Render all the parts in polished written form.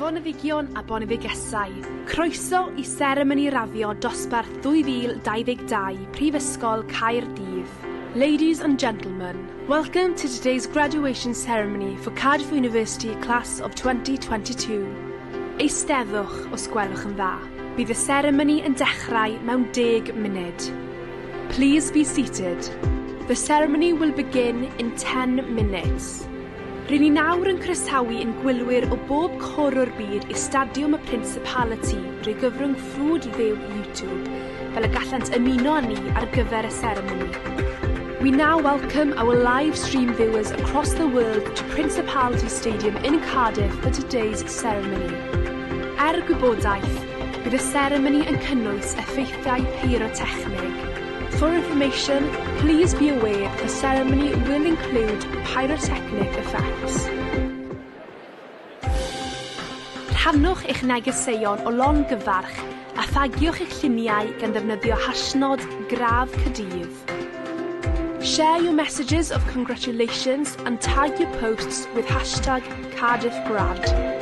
Boneddigion a boneddigesau. Croeso I seremoni raddio dosbarth 2022 Prifysgol Caerdydd. Ladies and gentlemen, welcome to today's graduation ceremony for Cardiff University class of 2022. Eisteddwch os gwelwch yn dda. Bydd y seremoni yn dechrau mewn 10 munud. Please be seated. The ceremony will begin in 10 minutes. Rydyn ni nawr yn croesawu ein gwylwyr o bob cwr o'r byd I Stadiwm y Principality drwy gyfrwng ffrwd fyw YouTube, fel y gallant ymuno â ni ar gyfer y seremoni. We now welcome our live stream viewers across the world to Principality Stadium in Cardiff for today's ceremony. Gwybodaeth, bydd y seremoni yn cynnwys effeithiau pyrotechnig. For information, please be aware the ceremony will include pyrotechnic effects. Rhannwch eich negeseuon o longyfarch a thagiwch eich lluniau gan ddefnyddio hashnod Graf Caerdydd. Share your messages of congratulations and tag your posts with hashtag CardiffGrad.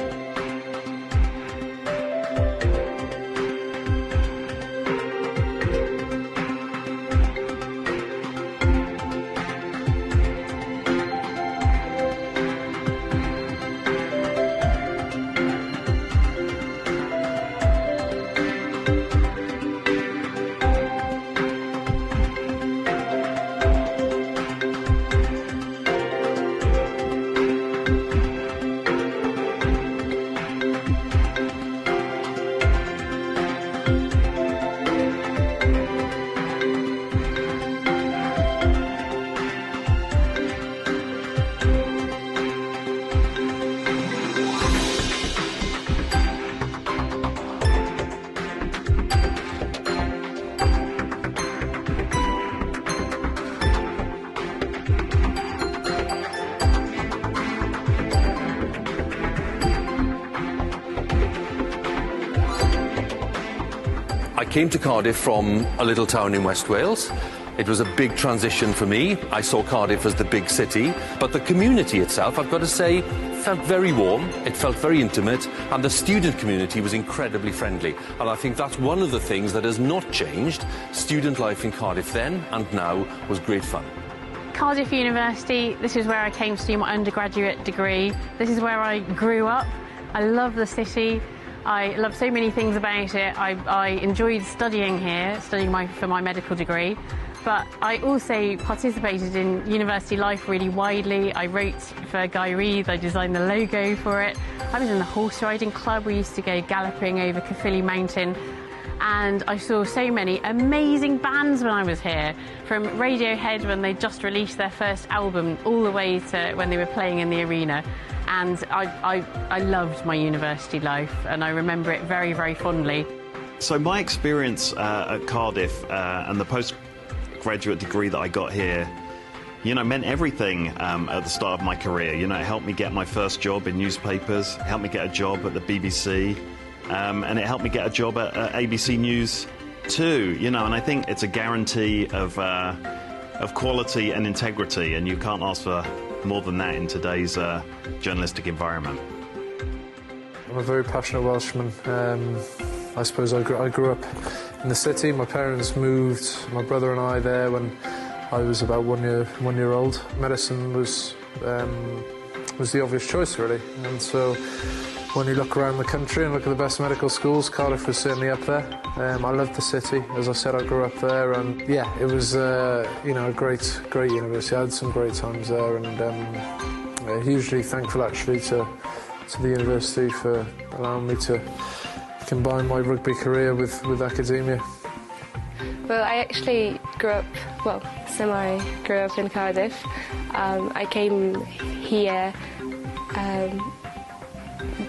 I came to Cardiff from a little town in West Wales. It was a big transition for me. I saw Cardiff as the big city, but the community itself, I've got to say, felt very warm, it felt very intimate, and the student community was incredibly friendly. And I think that's one of the things that has not changed. Student life in Cardiff then and now was great fun. Cardiff University, this is where I came to do my undergraduate degree. This is where I grew up. I love the city. I love so many things about it. I enjoyed studying here, for my medical degree, but I also participated in university life really widely. I wrote for Guy Reed, I designed the logo for it. I was in the horse riding club. We used to go galloping over Caerphilly Mountain, and I saw so many amazing bands when I was here, from Radiohead when they just released their first album all the way to when they were playing in the arena. And I loved my university life, and I remember it very, very fondly. So my experience at Cardiff and the postgraduate degree that I got here, meant everything at the start of my career. It helped me get my first job in newspapers, it helped me get a job at the BBC, and it helped me get a job at ABC News too. And I think it's a guarantee of quality and integrity, and you can't ask for more than that in today's journalistic environment. I'm a very passionate Welshman. I suppose I grew up in the city. My parents moved, my brother and I, there when I was about one year old. Medicine was the obvious choice, really. And so when you look around the country and look at the best medical schools, Cardiff was certainly up there. I loved the city. As I said, I grew up there, and yeah, it was a great university. I had some great times there, and hugely thankful actually to the university for allowing me to combine my rugby career with academia. Well, I actually grew up in Cardiff. I came here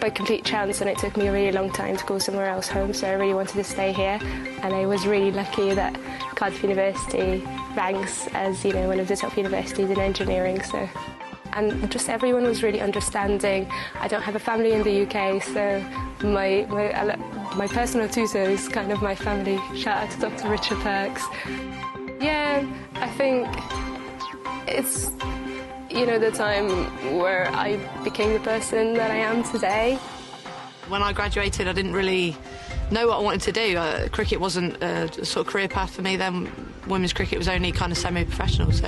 by complete chance, and it took me a really long time to go somewhere else home, so I really wanted to stay here, and I was really lucky that Cardiff University ranks as one of the top universities in engineering. And just everyone was really understanding. I don't have a family in the UK, so my personal tutor is kind of my family. Shout out to Dr. Richard Perks. Yeah, I think it's the time where I became the person that I am today. When I graduated, I didn't really know what I wanted to do. Cricket wasn't a sort of career path for me then. Women's cricket was only kind of semi-professional, so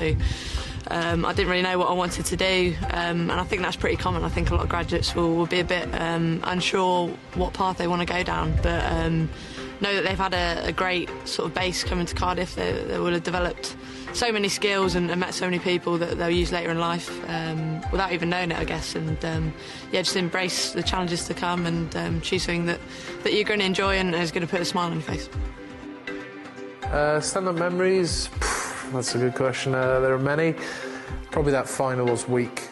I didn't really know what I wanted to do, and I think that's pretty common. I think a lot of graduates will be a bit unsure what path they want to go down, but know that they've had a great sort of base coming to Cardiff. They will have developed so many skills and met so many people that they'll use later in life without even knowing it, I guess. And yeah, just embrace the challenges to come and choose something that you're going to enjoy and is going to put a smile on your face. Stand-up memories, that's a good question. There are many. Probably that finals week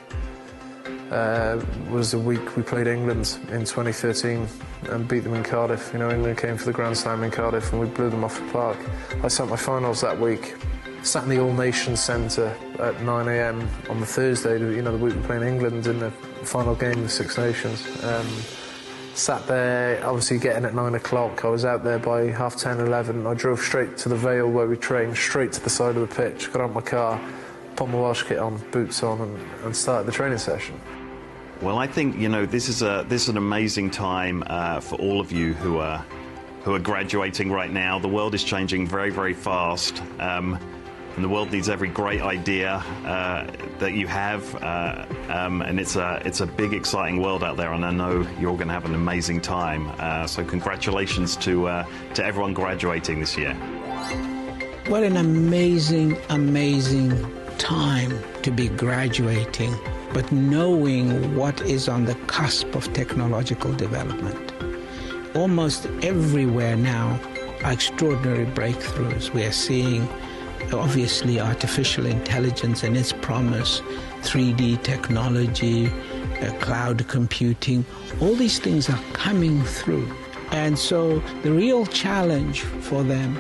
was the week we played England in 2013 and beat them in Cardiff. You know, England came for the Grand Slam in Cardiff and we blew them off the park. I sat my finals that week. Sat in the All Nations Centre at 9 a.m. on the Thursday, you know, the week we played England in the final game of the Six Nations. Sat there, obviously getting at 9 o'clock. I was out there by 10:30, 11. I drove straight to the Vale where we trained, straight to the side of the pitch, got out my car, put my Welsh kit on, boots on, and started the training session. Well, I think, you know, this is an amazing time for all of you who are graduating right now. The world is changing very, very fast. And the world needs every great idea that you have, and it's a big, exciting world out there. And I know you're all going to have an amazing time. So congratulations to everyone graduating this year. What an amazing, amazing time to be graduating, but knowing what is on the cusp of technological development. Almost everywhere now are extraordinary breakthroughs. We are seeing obviously artificial intelligence and its promise, 3D technology, cloud computing, all these things are coming through. And so the real challenge for them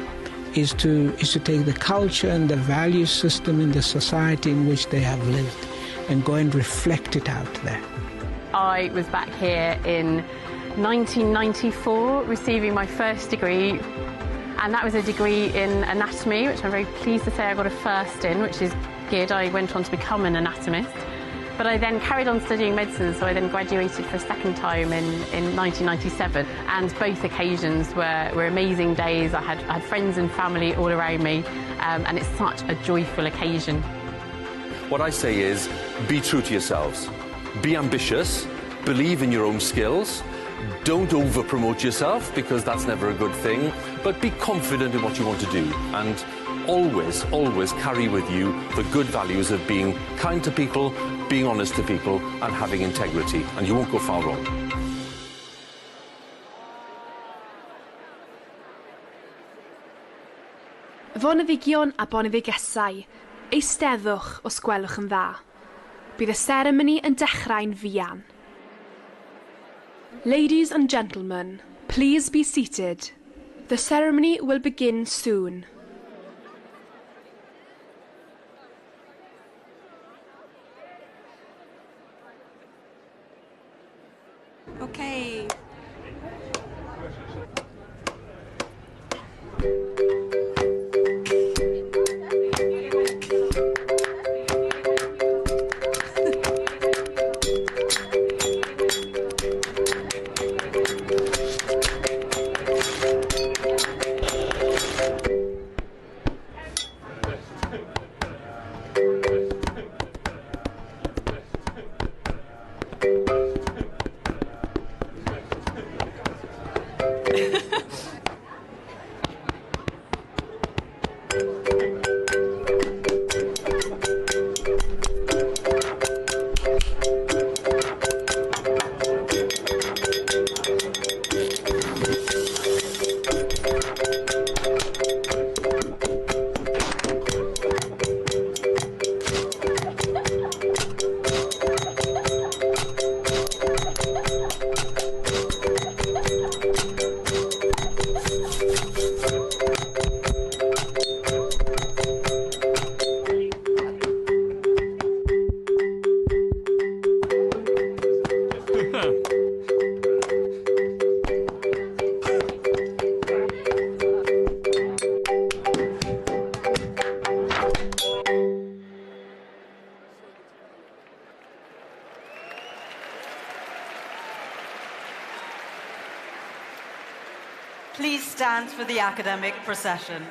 is to take the culture and the value system in the society in which they have lived and go and reflect it out there. I was back here in 1994 receiving my first degree. And that was a degree in anatomy, which I'm very pleased to say I got a first in, which is good. I went on to become an anatomist. But I then carried on studying medicine, so I then graduated for a second time in 1997. And both occasions were amazing days. I had friends and family all around me, and it's such a joyful occasion. What I say is, be true to yourselves. Be ambitious, believe in your own skills. Don't over-promote yourself, because that's never a good thing, but be confident in what you want to do, and always, always carry with you the good values of being kind to people, being honest to people, and having integrity, and you won't go far wrong. Foneddigion a boneddigesau, eisteddwch os gwelwch yn dda. Bydd y seremoni yn dechrau'n fuan. Ladies and gentlemen, please be seated. The ceremony will begin soon. Okay. Please stand for the academic procession.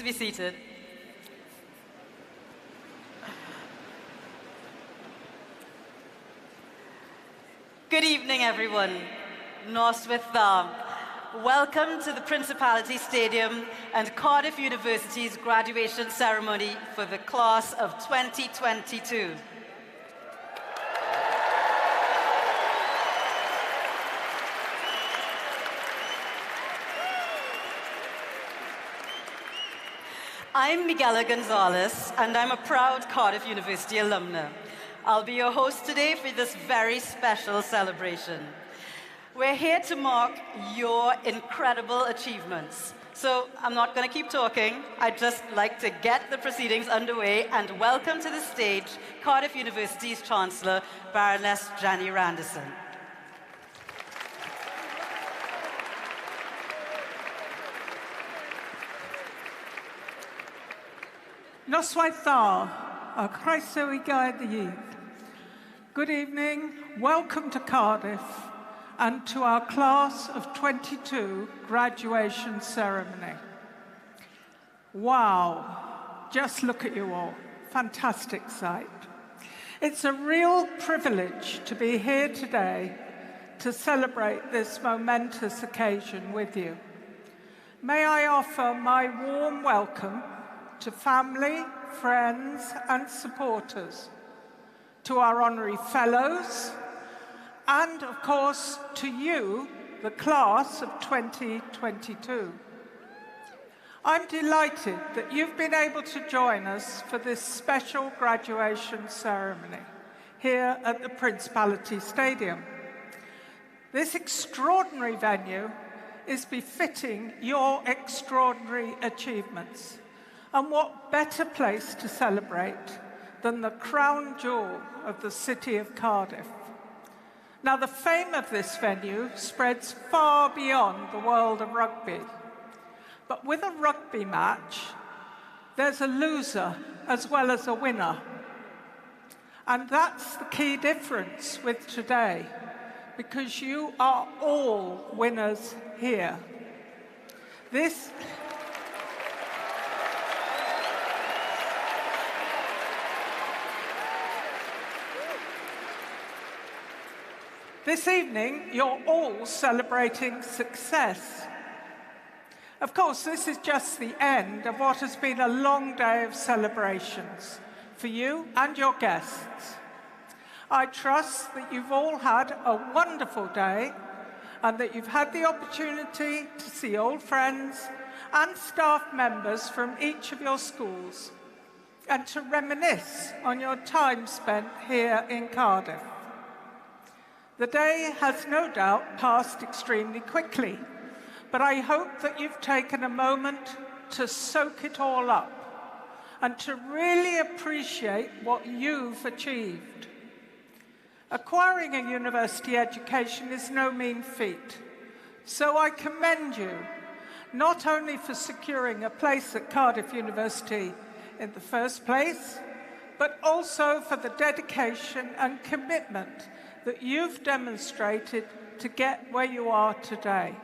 be seated. Good evening, everyone. Noswaith Dda. Welcome to the Principality Stadium and Cardiff University's graduation ceremony for the class of 2022. I'm Miguela Gonzalez, and I'm a proud Cardiff University alumna. I'll be your host today for this very special celebration. We're here to mark your incredible achievements. So I'm not going to keep talking. I'd just like to get the proceedings underway and welcome to the stage Cardiff University's Chancellor, Baroness Jenny Randerson. Noswaith Dda, a croeso I Gaerdydd. Good evening, welcome to Cardiff and to our class of 22 graduation ceremony. Wow, just look at you all, fantastic sight. It's a real privilege to be here today to celebrate this momentous occasion with you. May I offer my warm welcome to family, friends and supporters, to our honorary fellows, and of course to you, the class of 2022. I'm delighted that you've been able to join us for this special graduation ceremony here at the Principality Stadium. This extraordinary venue is befitting your extraordinary achievements. And what better place to celebrate than the crown jewel of the city of Cardiff? Now, the fame of this venue spreads far beyond the world of rugby. But with a rugby match, there's a loser as well as a winner. And that's the key difference with today, because you are all winners here. This evening, you're all celebrating success. Of course, this is just the end of what has been a long day of celebrations for you and your guests. I trust that you've all had a wonderful day and that you've had the opportunity to see old friends and staff members from each of your schools and to reminisce on your time spent here in Cardiff. The day has no doubt passed extremely quickly, but I hope that you've taken a moment to soak it all up and to really appreciate what you've achieved. Acquiring a university education is no mean feat, so I commend you not only for securing a place at Cardiff University in the first place, but also for the dedication and commitment that you've demonstrated to get where you are today.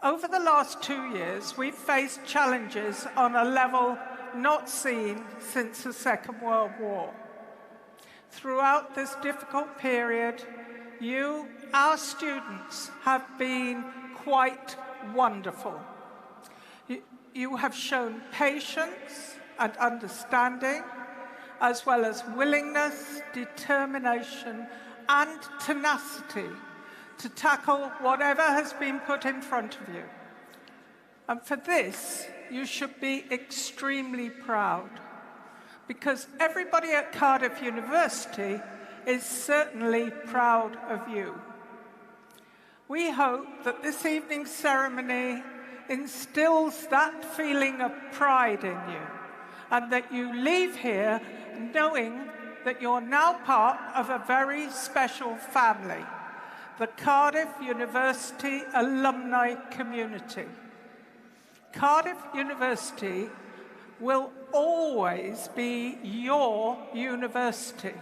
Over the last 2 years, we've faced challenges on a level not seen since the Second World War. Throughout this difficult period, you, our students, have been quite wonderful. You have shown patience and understanding, as well as willingness, determination, and tenacity to tackle whatever has been put in front of you. And for this, you should be extremely proud, because everybody at Cardiff University is certainly proud of you. We hope that this evening's ceremony instills that feeling of pride in you, and that you leave here knowing that you're now part of a very special family, the Cardiff University alumni community. Cardiff University will always be your university.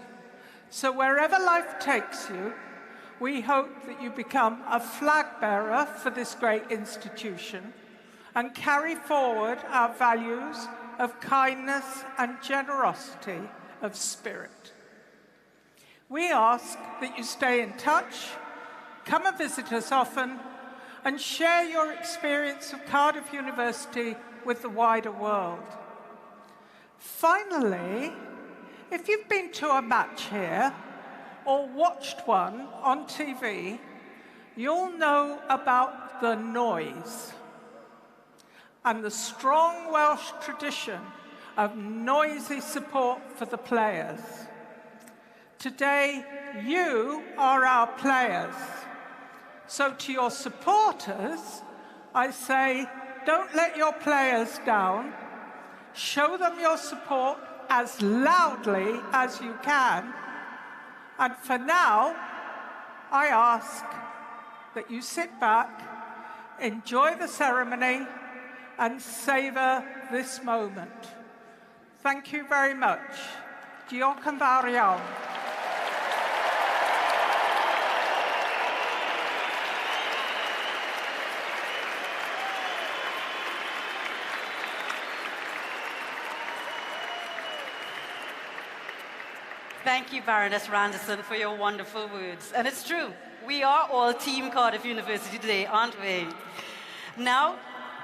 So wherever life takes you, we hope that you become a flag bearer for this great institution, and carry forward our values of kindness and generosity of spirit. We ask that you stay in touch, come and visit us often, and share your experience of Cardiff University with the wider world. Finally, if you've been to a match here or watched one on TV, you'll know about the noise and the strong Welsh tradition of noisy support for the players. Today, you are our players. So to your supporters, I say, don't let your players down. Show them your support as loudly as you can. And for now, I ask that you sit back, enjoy the ceremony, and savour this moment. Thank you very much. Diolch yn fawr iawn. Thank you, Baroness Randerson, for your wonderful words. And it's true, we are all Team Cardiff University today, aren't we? Now,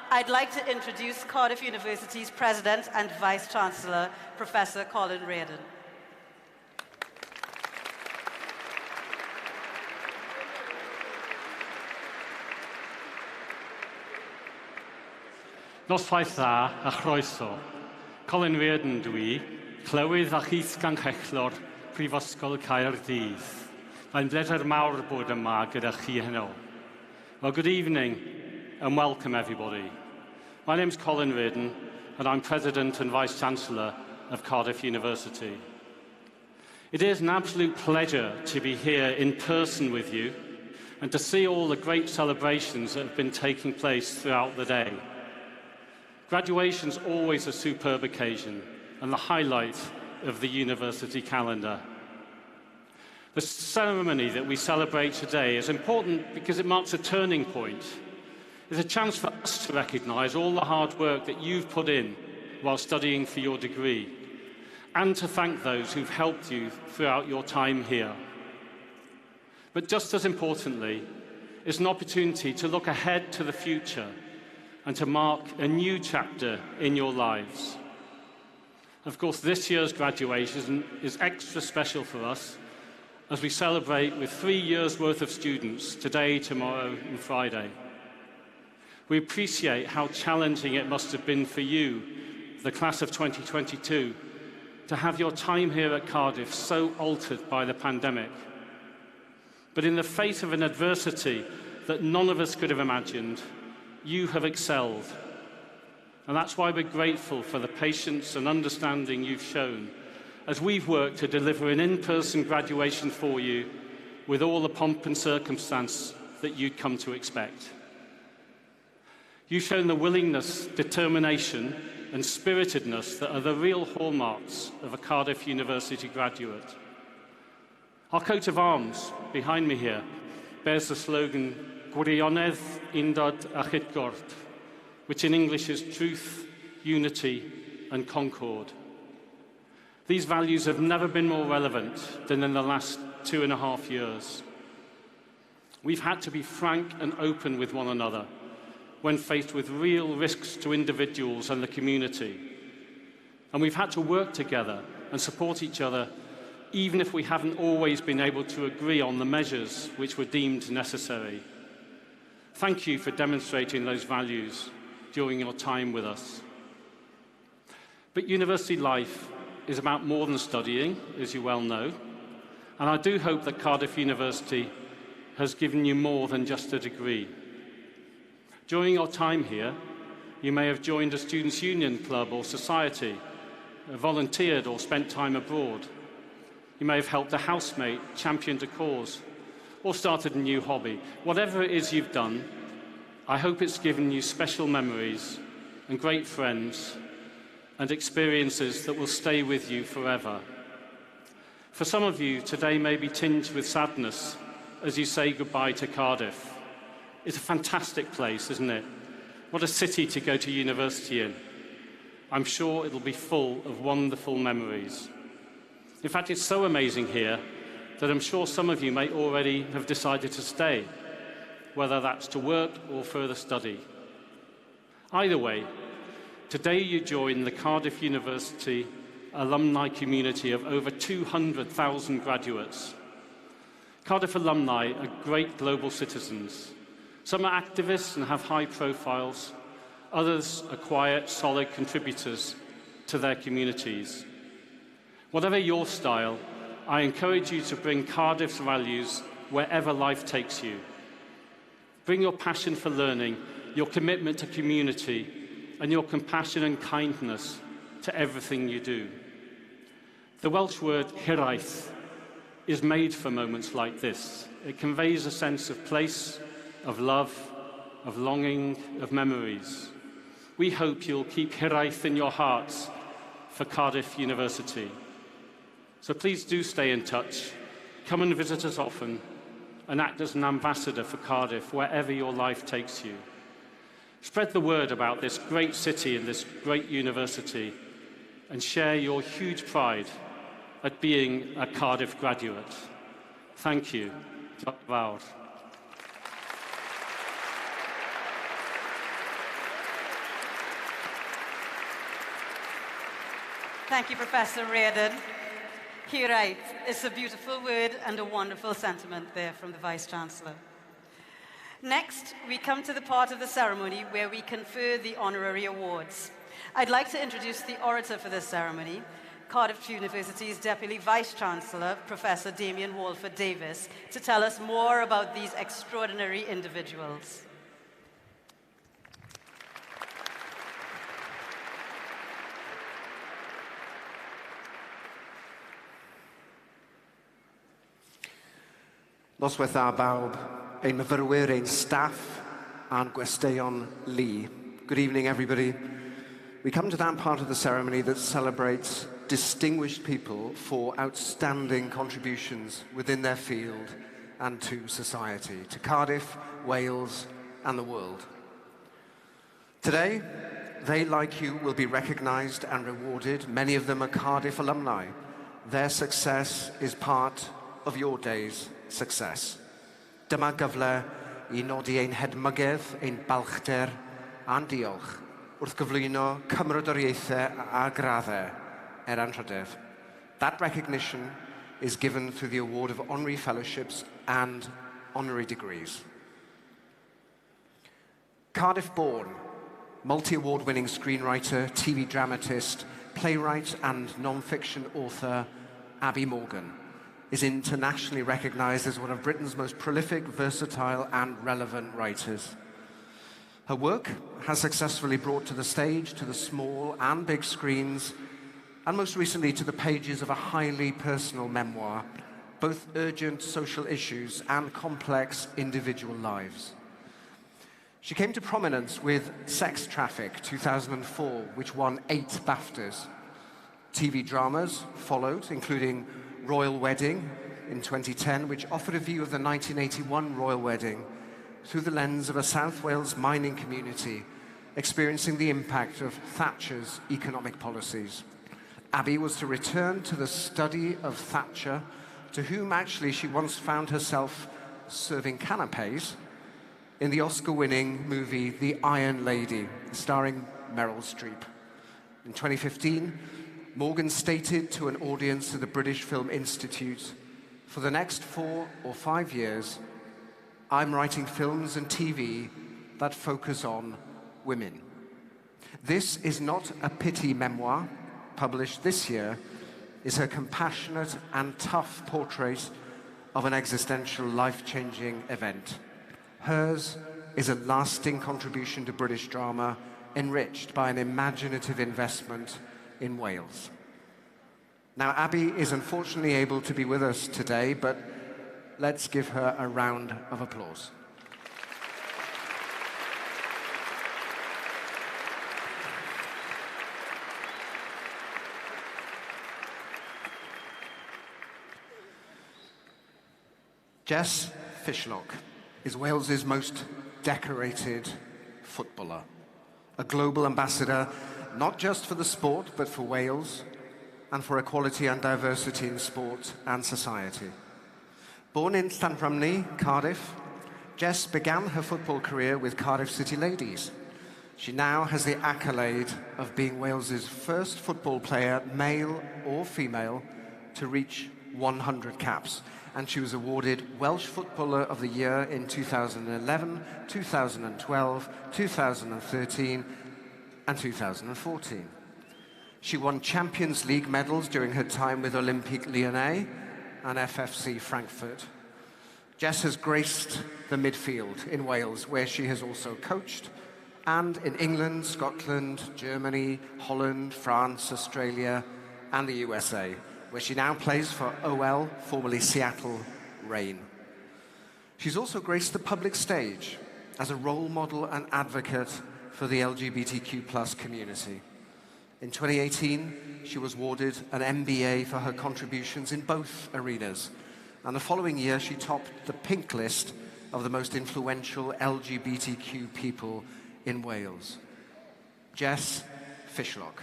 I'd like to introduce Cardiff University's President and Vice-Chancellor, Professor Colin Reardon. Noswaith dda a chroeso. Colin Reardon dwi, clywydd a chys gan chechlor Prifysgol Caerdydd. Mae'n bleser mawr bod yma gyda chi heno. Well, good evening and welcome everybody. My name's Colin Reardon and I'm President and Vice-Chancellor of Cardiff University. It is an absolute pleasure to be here in person with you and to see all the great celebrations that have been taking place throughout the day. Graduation's always a superb occasion and the highlight of the university calendar. The ceremony that we celebrate today is important because it marks a turning point. It's a chance for us to recognise all the hard work that you've put in while studying for your degree, and to thank those who've helped you throughout your time here. But just as importantly, it's an opportunity to look ahead to the future and to mark a new chapter in your lives. Of course, this year's graduation is extra special for us as we celebrate with 3 years' worth of students today, tomorrow and Friday. We appreciate how challenging it must have been for you, the class of 2022, to have your time here at Cardiff so altered by the pandemic. But in the face of an adversity that none of us could have imagined, you have excelled. And that's why we're grateful for the patience and understanding you've shown as we've worked to deliver an in-person graduation for you with all the pomp and circumstance that you'd come to expect. You've shown the willingness, determination and spiritedness that are the real hallmarks of a Cardiff University graduate. Our coat of arms, behind me here, bears the slogan, Gwirionedd, Undod a Chydgwrt, which in English is truth, unity and concord. These values have never been more relevant than in the last 2.5 years. We've had to be frank and open with one another when faced with real risks to individuals and the community. And we've had to work together and support each other, even if we haven't always been able to agree on the measures which were deemed necessary. Thank you for demonstrating those values during your time with us. But university life is about more than studying, as you well know, and I do hope that Cardiff University has given you more than just a degree. During your time here, you may have joined a students' union club or society, volunteered or spent time abroad. You may have helped a housemate, championed a cause, or started a new hobby. Whatever it is you've done, I hope it's given you special memories and great friends and experiences that will stay with you forever. For some of you, today may be tinged with sadness as you say goodbye to Cardiff. It's a fantastic place, isn't it? What a city to go to university in. I'm sure it'll be full of wonderful memories. In fact, it's so amazing here that I'm sure some of you may already have decided to stay, whether that's to work or further study. Either way, today you join the Cardiff University alumni community of over 200,000 graduates. Cardiff alumni are great global citizens. Some are activists and have high profiles. Others are quiet, solid contributors to their communities. Whatever your style, I encourage you to bring Cardiff's values wherever life takes you. Bring your passion for learning, your commitment to community, and your compassion and kindness to everything you do. The Welsh word hiraeth is made for moments like this. It conveys a sense of place, of love, of longing, of memories. We hope you'll keep hiraeth in your hearts for Cardiff University. So please do stay in touch, come and visit us often, and act as an ambassador for Cardiff wherever your life takes you. Spread the word about this great city and this great university, and share your huge pride at being a Cardiff graduate. Thank you. Diolch yn fawr. Thank you, Professor Reardon. Hiraeth is a beautiful word and a wonderful sentiment there from the Vice-Chancellor. Next, we come to the part of the ceremony where we confer the honorary awards. I'd like to introduce the orator for this ceremony, Cardiff University's Deputy Vice-Chancellor, Professor Damien Walford Davis, to tell us more about these extraordinary individuals. Noswaith dda bawb, ein myfyrwyr, ein staff, a'n gwesteion Lee. Good evening, everybody. We come to that part of the ceremony that celebrates distinguished people for outstanding contributions within their field and to society, to Cardiff, Wales, and the world. Today, they, like you, will be recognised and rewarded. Many of them are Cardiff alumni. Their success is part of your day's success. Dyma gyfle I nodi ein hedmygedd, ein balchder a'n diolch wrth gyflwyno cymrodoriaethau a graddau anrhydedd. That recognition is given through the award of honorary fellowships and honorary degrees. Cardiff-born, multi-award-winning screenwriter, TV dramatist, playwright and non-fiction author Abi Morgan is internationally recognized as one of Britain's most prolific, versatile and relevant writers. Her work has successfully brought to the stage, to the small and big screens, and most recently to the pages of a highly personal memoir, both urgent social issues and complex individual lives. She came to prominence with Sex Traffic, 2004, which won 8 BAFTAs. TV dramas followed, including Royal Wedding in 2010, which offered a view of the 1981 Royal Wedding through the lens of a South Wales mining community experiencing the impact of Thatcher's economic policies. Abi was to return to the study of Thatcher, to whom actually she once found herself serving canapés in the Oscar-winning movie The Iron Lady, starring Meryl Streep. In 2015, Morgan stated to an audience at the British Film Institute, "For the next 4 or 5 years, I'm writing films and TV that focus on women." This is not a pity memoir. Published this year is her compassionate and tough portrait of an existential, life-changing event. Hers is a lasting contribution to British drama, enriched by an imaginative investment in Wales. Now, Abi is unfortunately able to be with us today, but let's give her a round of applause. Jess Fishlock is Wales's most decorated footballer. a global ambassador, not just for the sport, but for Wales, and for equality and diversity in sport and society. Born in Llanframni, Cardiff, Jess began her football career with Cardiff City Ladies. She now has the accolade of being Wales's first football player, male or female, to reach 100 caps. And she was awarded Welsh Footballer of the Year in 2011, 2012, 2013, and 2014. She won Champions League medals during her time with Olympique Lyonnais and FFC Frankfurt. Jess has graced the midfield in Wales, where she has also coached, and in England, Scotland, Germany, Holland, France, Australia, and the USA, where she now plays for OL, formerly Seattle Reign. She's also graced the public stage as a role model and advocate for the LGBTQ+ community. In 2018, she was awarded an MBA for her contributions in both arenas. And the following year, she topped the Pink List of the most influential LGBTQ people in Wales. Jess Fishlock.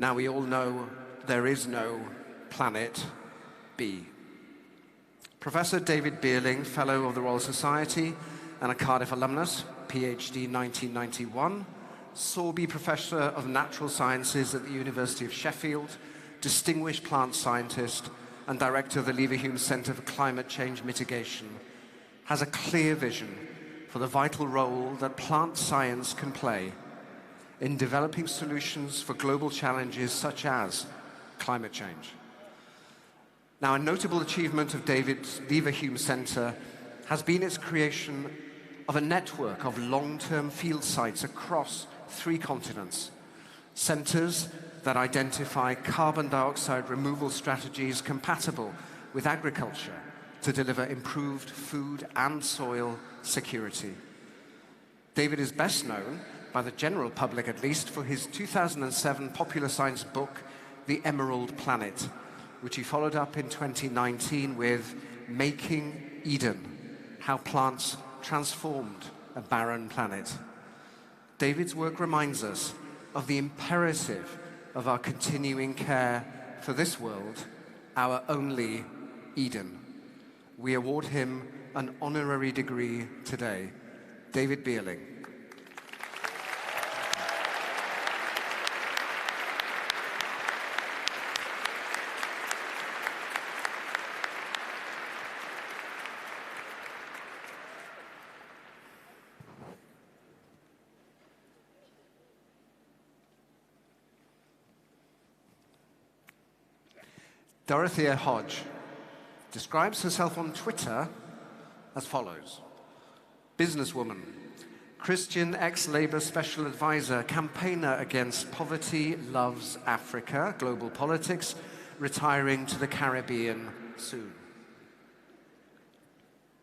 Now, we all know there is no planet B. Professor David Beerling, Fellow of the Royal Society and a Cardiff alumnus, PhD 1991, Sorby Professor of Natural Sciences at the University of Sheffield, Distinguished Plant Scientist and Director of the Leverhulme Centre for Climate Change Mitigation, has a clear vision for the vital role that plant science can play in developing solutions for global challenges such as climate change. Now, a notable achievement of David's Leverhulme Centre has been its creation of a network of long-term field sites across 3 continents, centres that identify carbon dioxide removal strategies compatible with agriculture to deliver improved food and soil security. David is best known, by the general public at least, for his 2007 popular science book, The Emerald Planet, which he followed up in 2019 with Making Eden, How Plants Transformed a Barren Planet. David's work reminds us of the imperative of our continuing care for this world, our only Eden. We award him an honorary degree today. David Beerling. Dorothea Hodge describes herself on Twitter as follows. Businesswoman, Christian ex-Labour Special Advisor, campaigner against poverty, loves Africa, global politics, retiring to the Caribbean soon.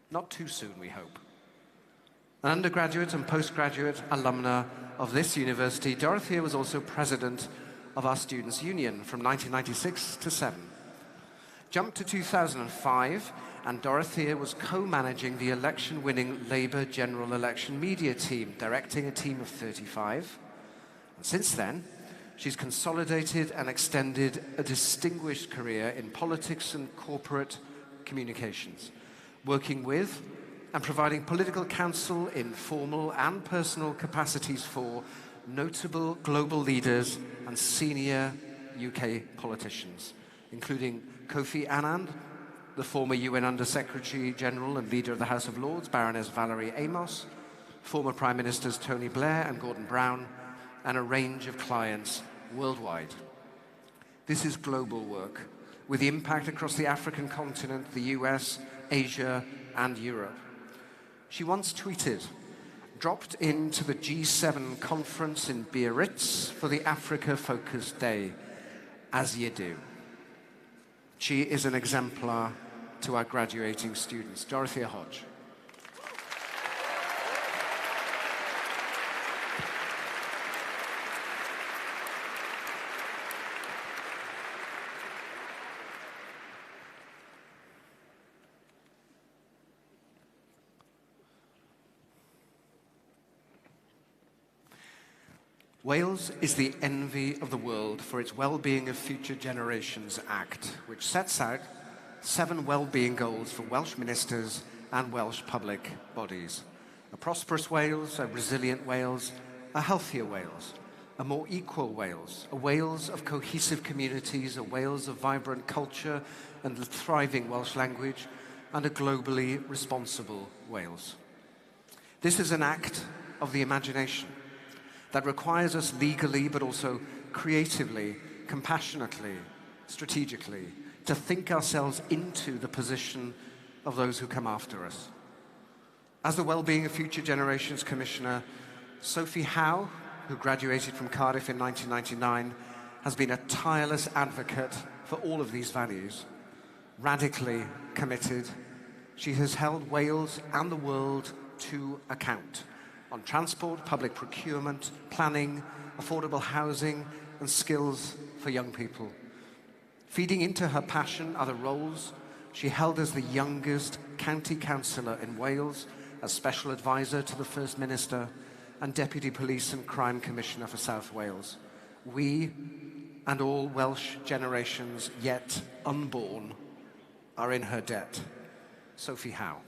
Not too soon, we hope. An undergraduate and postgraduate alumna of this university, Dorothea was also president of our Students' Union from 1996 to 7. Jump to 2005, and Dorothea was co-managing the election-winning Labour General Election Media team, directing a team of 35. And since then, she's consolidated and extended a distinguished career in politics and corporate communications, working with and providing political counsel in formal and personal capacities for notable global leaders and senior UK politicians, including Kofi Annan, the former UN Under-Secretary General and leader of the House of Lords, Baroness Valerie Amos, former Prime Ministers Tony Blair and Gordon Brown, and a range of clients worldwide. This is global work, with the impact across the African continent, the US, Asia, and Europe. She once tweeted, dropped into the G7 conference in Biarritz for the Africa-focused day, as you do. She is an exemplar to our graduating students. Dorothea Hodge. Wales is the envy of the world for its Well-Being of Future Generations Act, which sets out 7 well-being goals for Welsh ministers and Welsh public bodies. A prosperous Wales, a resilient Wales, a healthier Wales, a more equal Wales, a Wales of cohesive communities, a Wales of vibrant culture and the thriving Welsh language, and a globally responsible Wales. This is an act of the imagination that requires us legally, but also creatively, compassionately, strategically, to think ourselves into the position of those who come after us. As the Wellbeing of Future Generations Commissioner, Sophie Howe, who graduated from Cardiff in 1999, has been a tireless advocate for all of these values. Radically committed, she has held Wales and the world to account on transport, public procurement, planning, affordable housing, and skills for young people. Feeding into her passion are the roles she held as the youngest county councillor in Wales, as Special Advisor to the First Minister, and Deputy Police and Crime Commissioner for South Wales. We, and all Welsh generations yet unborn, are in her debt. Sophie Howe.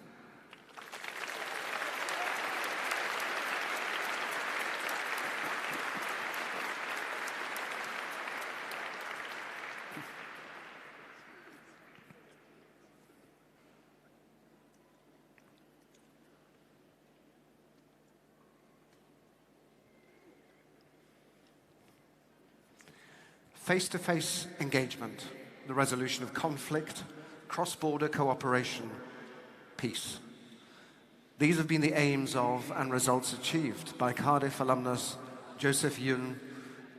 Face-to-face engagement, the resolution of conflict, cross-border cooperation, peace. These have been the aims of and results achieved by Cardiff alumnus Joseph Yun,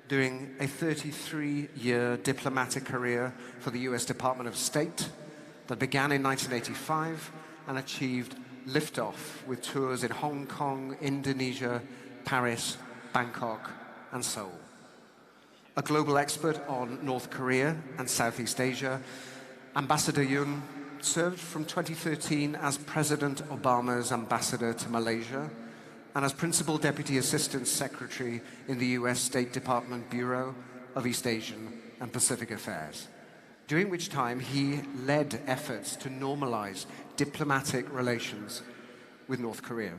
doing a 33-year diplomatic career for the US Department of State that began in 1985 and achieved liftoff with tours in Hong Kong, Indonesia, Paris, Bangkok, and Seoul. A global expert on North Korea and Southeast Asia, Ambassador Yun served from 2013 as President Obama's ambassador to Malaysia and as Principal Deputy Assistant Secretary in the US State Department Bureau of East Asian and Pacific Affairs, during which time he led efforts to normalize diplomatic relations with North Korea.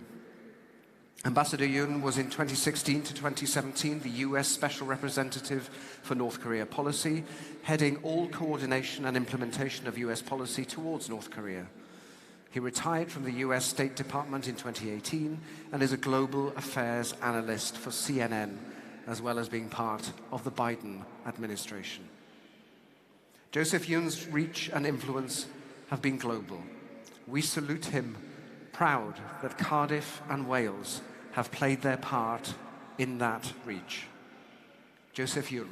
Ambassador Yun was in 2016 to 2017 the US Special Representative for North Korea policy, heading all coordination and implementation of US policy towards North Korea. He retired from the US State Department in 2018 and is a global affairs analyst for CNN, as well as being part of the Biden administration. Joseph Yun's reach and influence have been global. We salute him, proud that Cardiff and Wales have played their part in that reach. Joseph Yun.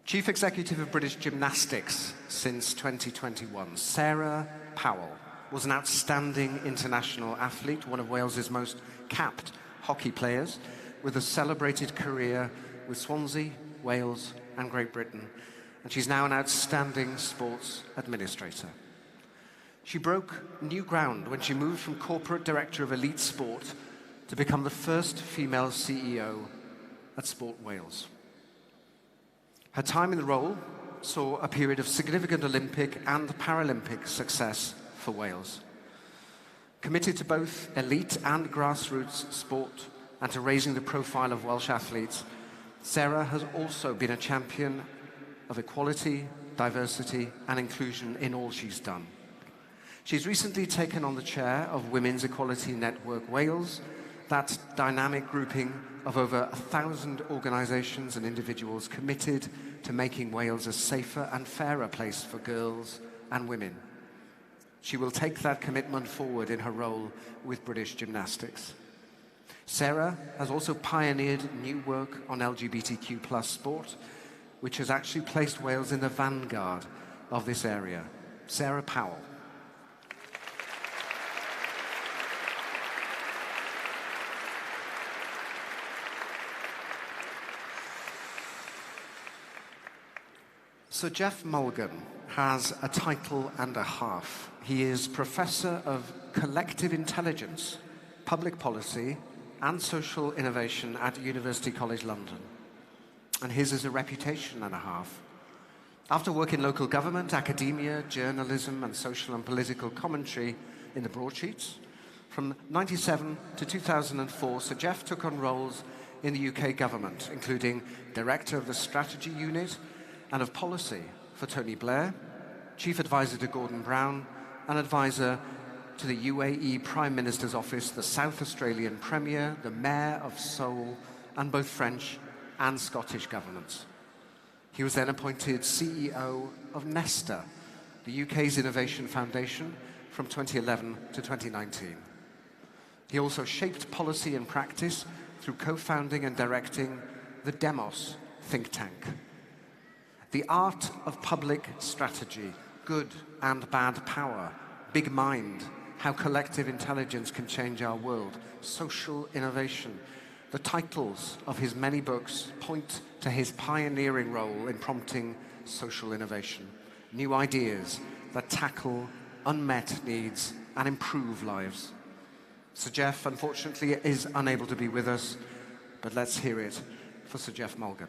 Chief Executive of British Gymnastics since 2021, Sarah Powell was an outstanding international athlete, one of Wales's most capped hockey players, with a celebrated career with Swansea, Wales, and Great Britain. And she's now an outstanding sports administrator. She broke new ground when she moved from corporate director of elite sport to become the first female CEO at Sport Wales. Her time in the role saw a period of significant Olympic and Paralympic success for Wales. Committed to both elite and grassroots sport and to raising the profile of Welsh athletes, Sarah has also been a champion of equality, diversity, and inclusion in all she's done. She's recently taken on the chair of Women's Equality Network Wales, that dynamic grouping of over 1,000 organisations and individuals committed to making Wales a safer and fairer place for girls and women. She will take that commitment forward in her role with British Gymnastics. Sarah has also pioneered new work on LGBTQ+ sport, which has actually placed Wales in the vanguard of this area. Sarah Powell. Sir Jeff Mulgan has a title and a half. He is Professor of Collective Intelligence, Public Policy and Social Innovation at University College London. And his is a reputation and a half. After work in local government, academia, journalism and social and political commentary in the broadsheets, from 1997 to 2004, Sir Jeff took on roles in the UK government, including Director of the Strategy Unit and of Policy for Tony Blair, Chief Advisor to Gordon Brown, and Advisor to the UAE Prime Minister's Office, the South Australian Premier, the Mayor of Seoul, and both French and Scottish governments. He was then appointed CEO of Nesta, the UK's Innovation Foundation, from 2011 to 2019. He also shaped policy and practice through co-founding and directing the Demos think tank. The art of public strategy, good and bad power, big mind, how collective intelligence can change our world, social innovation. The titles of his many books point to his pioneering role in prompting social innovation, new ideas that tackle unmet needs and improve lives. Sir Jeff, unfortunately, is unable to be with us, but let's hear it for Sir Jeff Mulgan.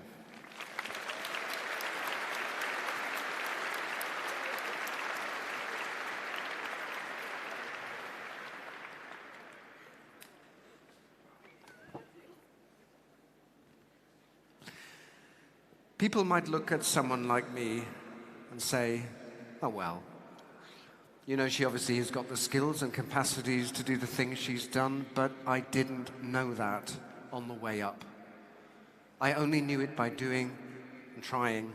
People might look at someone like me and say, oh well, you know, she obviously has got the skills and capacities to do the things she's done, but I didn't know that on the way up. I only knew it by doing and trying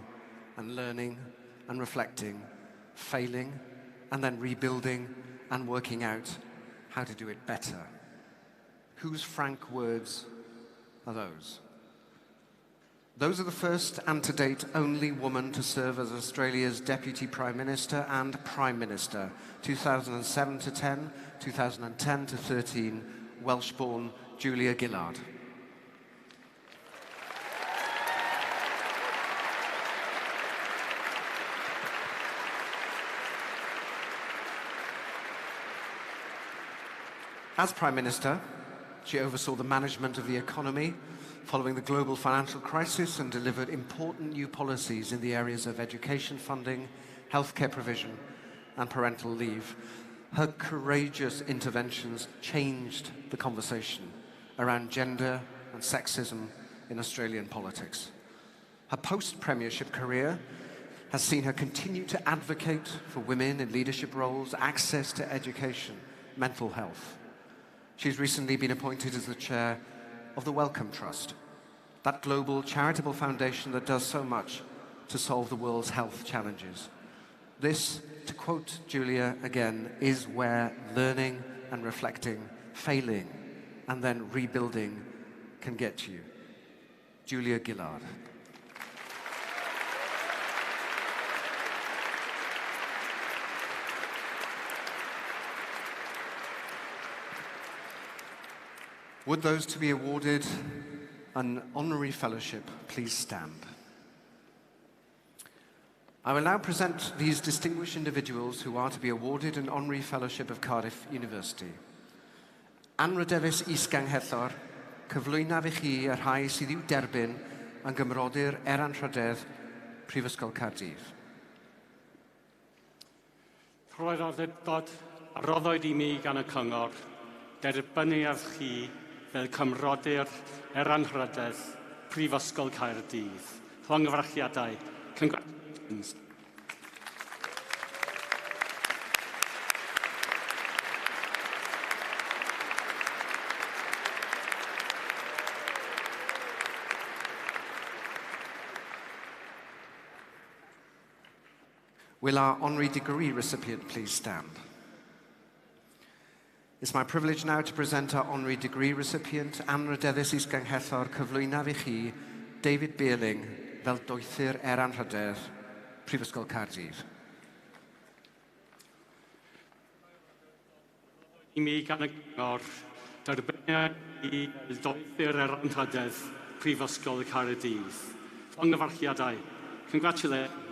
and learning and reflecting, failing and then rebuilding and working out how to do it better. Whose frank words are those? Those are the first and to date only woman to serve as Australia's Deputy Prime Minister and Prime Minister, 2007 to 10, 2010 to 13, Welsh-born Julia Gillard. As Prime Minister, she oversaw the management of the economy following the global financial crisis and delivered important new policies in the areas of education funding, healthcare provision, and parental leave. Her courageous interventions changed the conversation around gender and sexism in Australian politics. Her post-premiership career has seen her continue to advocate for women in leadership roles, access to education, mental health. She's recently been appointed as the chair of the Wellcome Trust, that global charitable foundation that does so much to solve the world's health challenges. This, to quote Julia again, is where learning and reflecting, failing, and then rebuilding can get you. Julia Gillard. Would those to be awarded an honorary fellowship please stand? I will now present these distinguished individuals who are to be awarded an honorary fellowship of Cardiff University. Anra Davies Isganghellor, cyflwynaf I chi y rhai sydd i'w derbyn yn gymrodyr Anrhydedd Prifysgol Caerdydd. Roedd awdurdod a roddwyd I mi gan y cyngor derbynnu ar chi fel cymrodyr Anrhydedd Prifysgol Caerdydd. Llongyfarchiadau. Congratulations. Will our honorary degree recipient please stand? It's my privilege now to present our honorary degree recipient, Anra Davies Isganghellor, cyflwynaf I chi, David Beerling, fel doethyr Anrhydedd Prifysgol Caerdydd. I mi gan y cyngor derbynnu I fel doethyr Anrhydedd Prifysgol Caerdydd. Llongyfarchiadau. Congratulations.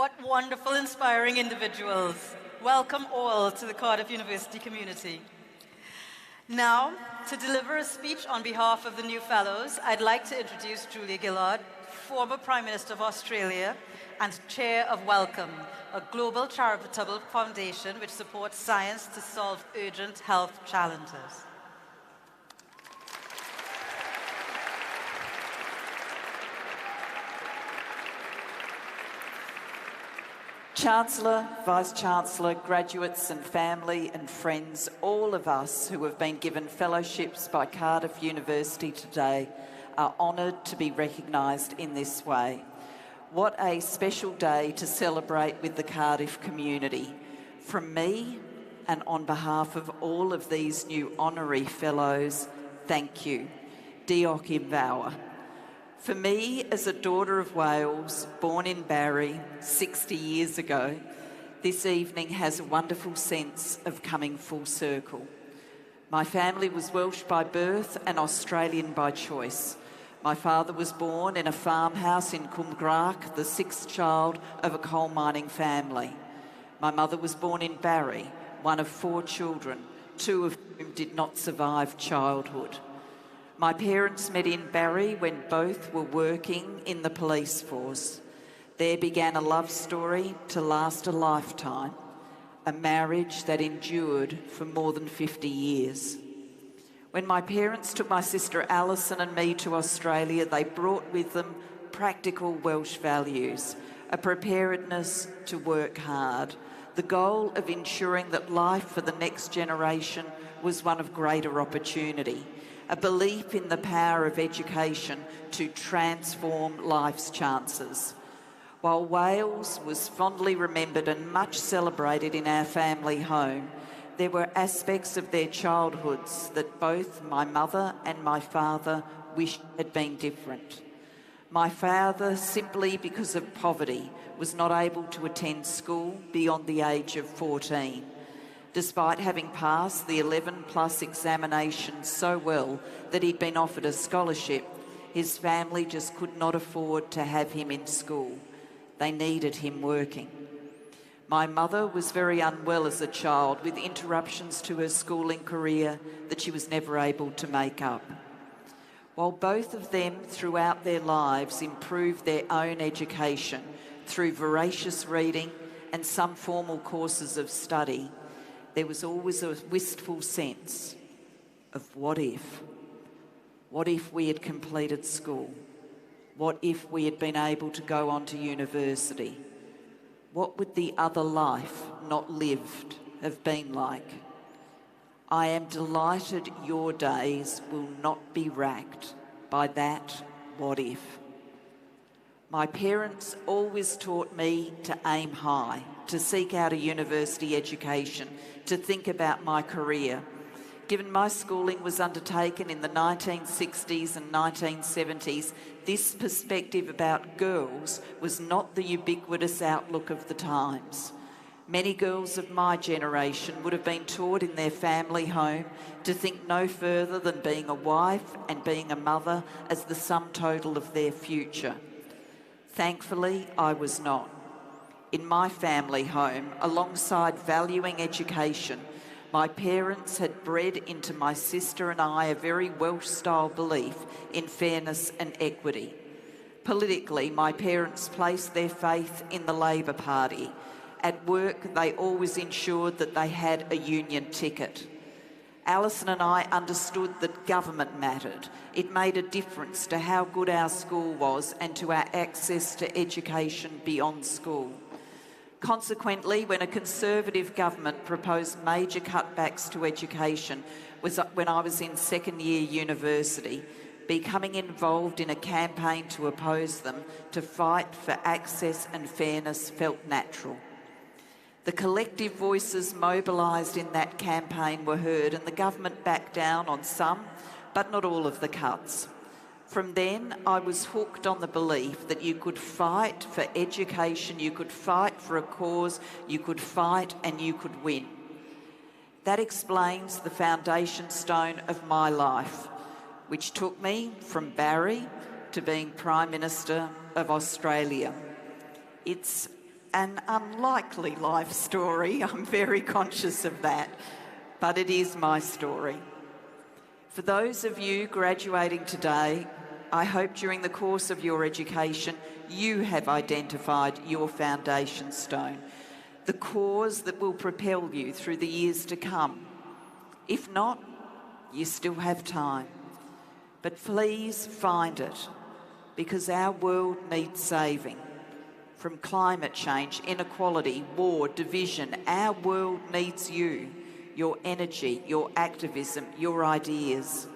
What wonderful, inspiring individuals. Welcome all to the Cardiff University community. Now, to deliver a speech on behalf of the new fellows, I'd like to introduce Julia Gillard, former Prime Minister of Australia and Chair of Wellcome, a global charitable foundation which supports science to solve urgent health challenges. Chancellor, Vice-Chancellor, graduates and family and friends, all of us who have been given fellowships by Cardiff University today are honoured to be recognised in this way. What a special day to celebrate with the Cardiff community. From me and on behalf of all of these new honorary fellows, thank you. Diolch yn fawr. For me, as a daughter of Wales, born in Barry 60 years ago, this evening has a wonderful sense of coming full circle. My family was Welsh by birth and Australian by choice. My father was born in a farmhouse in Cwmgrach, the sixth child of a coal mining family. My mother was born in Barry, one of 4 children, 2 of whom did not survive childhood. My parents met in Barry when both were working in the police force. There began a love story to last a lifetime, a marriage that endured for more than 50 years. When my parents took my sister Alison and me to Australia, they brought with them practical Welsh values, a preparedness to work hard, the goal of ensuring that life for the next generation was one of greater opportunity, a belief in the power of education to transform life's chances. While Wales was fondly remembered and much celebrated in our family home, there were aspects of their childhoods that both my mother and my father wished had been different. My father, simply because of poverty, was not able to attend school beyond the age of 14. Despite having passed the 11+ examinations so well that he'd been offered a scholarship, his family just could not afford to have him in school. They needed him working. My mother was very unwell as a child, with interruptions to her schooling career that she was never able to make up. While both of them throughout their lives improved their own education through voracious reading and some formal courses of study, there was always a wistful sense of what if? What if we had completed school? What if we had been able to go on to university? What would the other life not lived have been like? I am delighted your days will not be racked by that what if. My parents always taught me to aim high, to seek out a university education, to think about my career. Given my schooling was undertaken in the 1960s and 1970s, this perspective about girls was not the ubiquitous outlook of the times. Many girls of my generation would have been taught in their family home to think no further than being a wife and being a mother as the sum total of their future. Thankfully, I was not. In my family home, alongside valuing education, my parents had bred into my sister and I a very Welsh-style belief in fairness and equity. Politically, my parents placed their faith in the Labour Party. At work, they always ensured that they had a union ticket. Alison and I understood that government mattered. It made a difference to how good our school was and to our access to education beyond school. Consequently, when a Conservative government proposed major cutbacks to education was when I was in second-year university, becoming involved in a campaign to oppose them, to fight for access and fairness, felt natural. The collective voices mobilised in that campaign were heard, and the government backed down on some, but not all of the cuts. From then, I was hooked on the belief that you could fight for education, you could fight for a cause, you could fight and you could win. That explains the foundation stone of my life, which took me from Barry to being Prime Minister of Australia. It's an unlikely life story. I'm very conscious of that, but it is my story. For those of you graduating today, I hope during the course of your education you have identified your foundation stone, the cause that will propel you through the years to come. If not, you still have time. But please find it, because our world needs saving. From climate change, inequality, war, division, our world needs you, your energy, your activism, your ideas.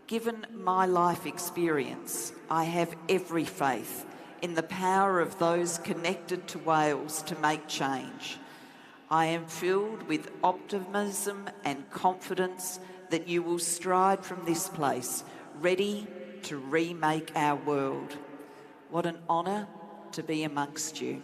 Given my life experience, I have every faith in the power of those connected to Wales to make change. I am filled with optimism and confidence that you will stride from this place, ready to remake our world. What an honour to be amongst you.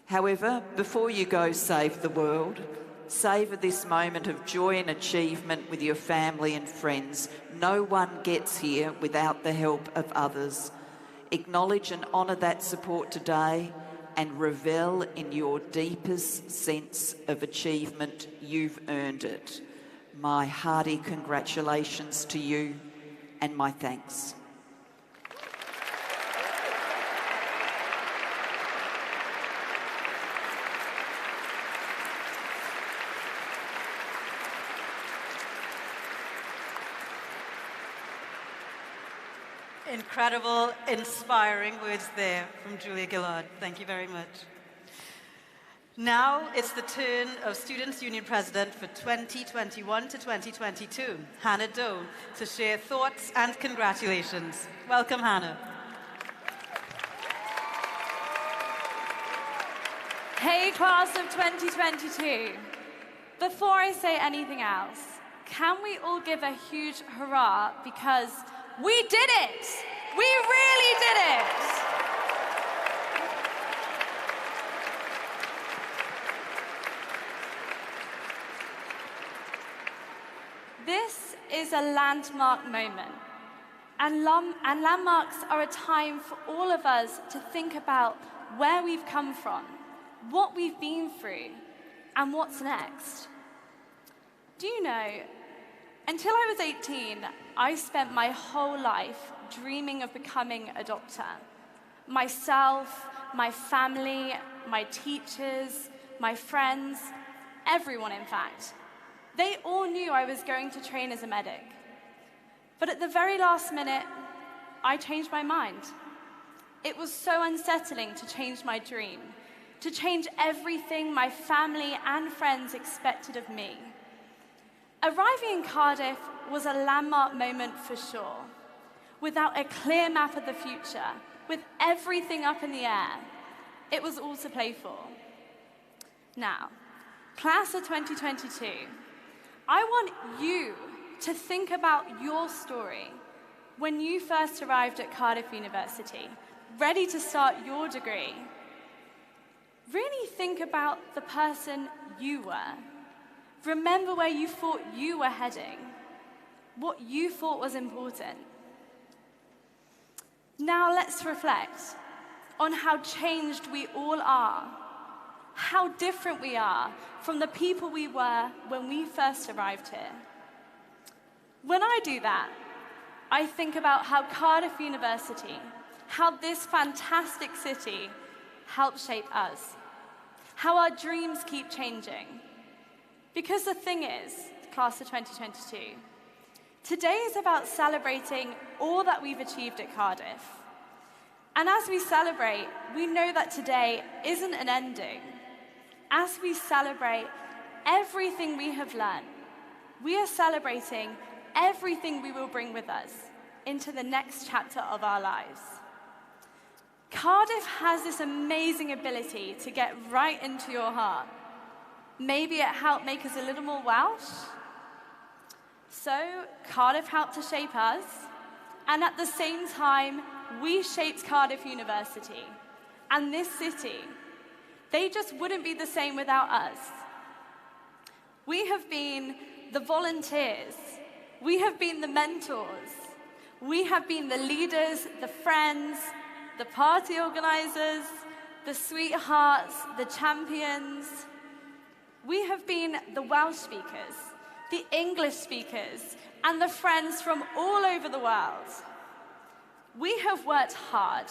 However, before you go save the world, savour this moment of joy and achievement with your family and friends. No one gets here without the help of others. Acknowledge and honour that support today and revel in your deepest sense of achievement. You've earned it. My hearty congratulations to you and my thanks. Incredible, inspiring words there from Julia Gillard. Thank you very much. Now it's the turn of Students' Union President for 2021 to 2022, Hannah Doe, to share thoughts and congratulations. Welcome, Hannah. Hey, class of 2022. Before I say anything else, can we all give a huge hurrah because we did it! We really did it! This is a landmark moment, and landmarks are a time for all of us to think about where we've come from, what we've been through, and what's next. Do you know, until I was 18, I spent my whole life dreaming of becoming a doctor. Myself, my family, my teachers, my friends, everyone in fact. They all knew I was going to train as a medic. But at the very last minute, I changed my mind. It was so unsettling to change my dream, to change everything my family and friends expected of me. Arriving in Cardiff was a landmark moment for sure. Without a clear map of the future, with everything up in the air, it was all to play for. Now, class of 2022, I want you to think about your story when you first arrived at Cardiff University, ready to start your degree. Really think about the person you were. Remember where you thought you were heading, what you thought was important. Now let's reflect on how changed we all are, how different we are from the people we were when we first arrived here. When I do that, I think about how Cardiff University, how this fantastic city helped shape us, how our dreams keep changing. Because the thing is, class of 2022, today is about celebrating all that we've achieved at Cardiff. And as we celebrate, we know that today isn't an ending. As we celebrate everything we have learned, we are celebrating everything we will bring with us into the next chapter of our lives. Cardiff has this amazing ability to get right into your heart. Maybe it helped make us a little more Welsh. So Cardiff helped to shape us, and at the same time, we shaped Cardiff University. And this city, they just wouldn't be the same without us. We have been the volunteers. We have been the mentors. We have been the leaders, the friends, the party organizers, the sweethearts, the champions. We have been the Welsh speakers, the English speakers, and the friends from all over the world. We have worked hard,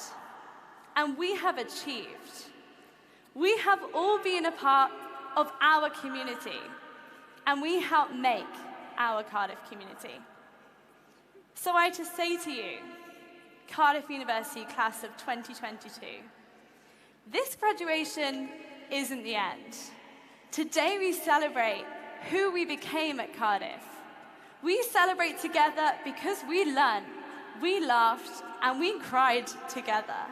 and we have achieved. We have all been a part of our community, and we help make our Cardiff community. So I just say to you, Cardiff University class of 2022, this graduation isn't the end. Today we celebrate who we became at Cardiff. We celebrate together because we learned, we laughed, and we cried together.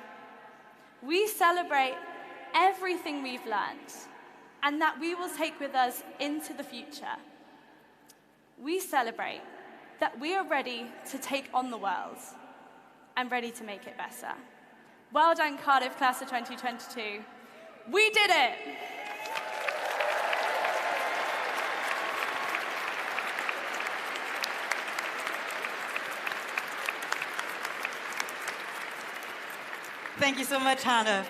We celebrate everything we've learned and that we will take with us into the future. We celebrate that we are ready to take on the world and ready to make it better. Well done, Cardiff class of 2022. We did it! Thank you so much, Hannah.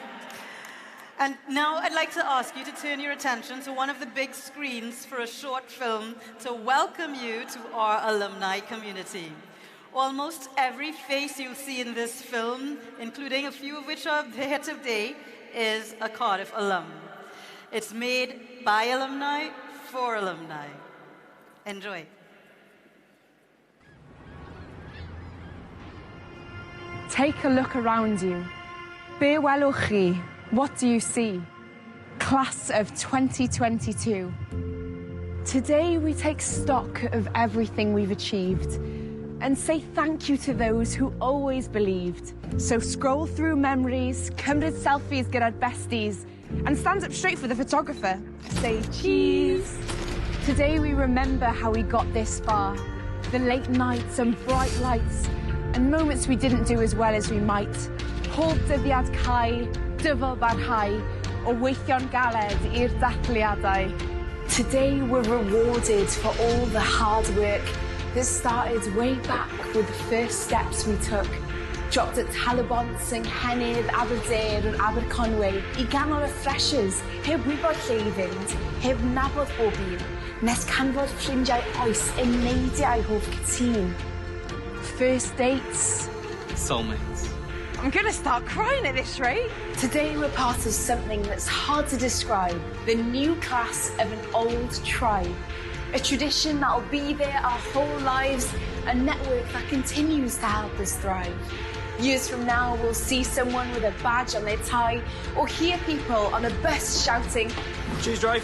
And now I'd like to ask you to turn your attention to one of the big screens for a short film to welcome you to our alumni community. Almost every face you'll see in this film, including a few of which are here today, is a Cardiff alum. It's made by alumni for alumni. Enjoy. Take a look around you. Be welwch chi. What do you see? Class of 2022. Today we take stock of everything we've achieved and say thank you to those who always believed. So scroll through memories, cymryd selfies gyda'r besties, and stand up straight for the photographer. Say cheese. Today we remember how we got this far. The late nights and bright lights, and moments we didn't do as well as we might. Pob dyddiad cau, dyfal barhau, o weithio'n galed i'r dathliadau. Today we're rewarded for all the hard work that started way back with the first steps we took. Dropped at Talabont, yng Nghennydd, Aberdare and Aberconwy I ganol y freshers, heb wybod lle I fynd, heb nabod bob un, nes canfod ffrindiau oes yn neidiau hoff cytun. First dates. Soulmates. I'm gonna start crying at this rate. Today we're part of something that's hard to describe. The new class of an old tribe. A tradition that'll be there our whole lives. A network that continues to help us thrive. Years from now, we'll see someone with a badge on their tie or hear people on a bus shouting, "Choose drive."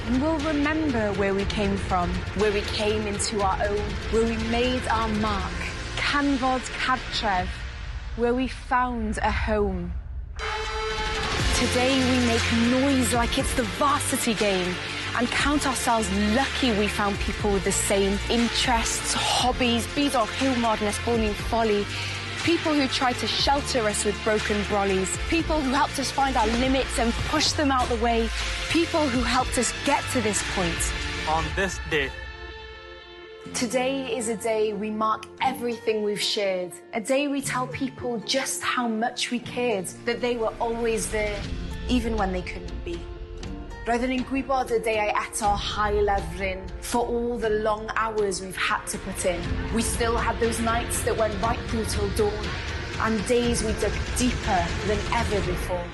And we'll remember where we came from, where we came into our own, where we made our mark. Canfod Cartref, where we found a home. Today we make noise like it's the varsity game and count ourselves lucky we found people with the same interests, hobbies, byd o'r hiwmor nes bod ni'n ffoli. People who tried to shelter us with broken brollies. People who helped us find our limits and push them out the way. People who helped us get to this point. On this day. Today is a day we mark everything we've shared. A day we tell people just how much we cared, that they were always there, even when they couldn't be. Roedden ni'n gwybod y deiau eto hael lyfryn for all the long hours we've had to put in. We still had those nights that went right through till dawn, and days we dug deeper than ever before.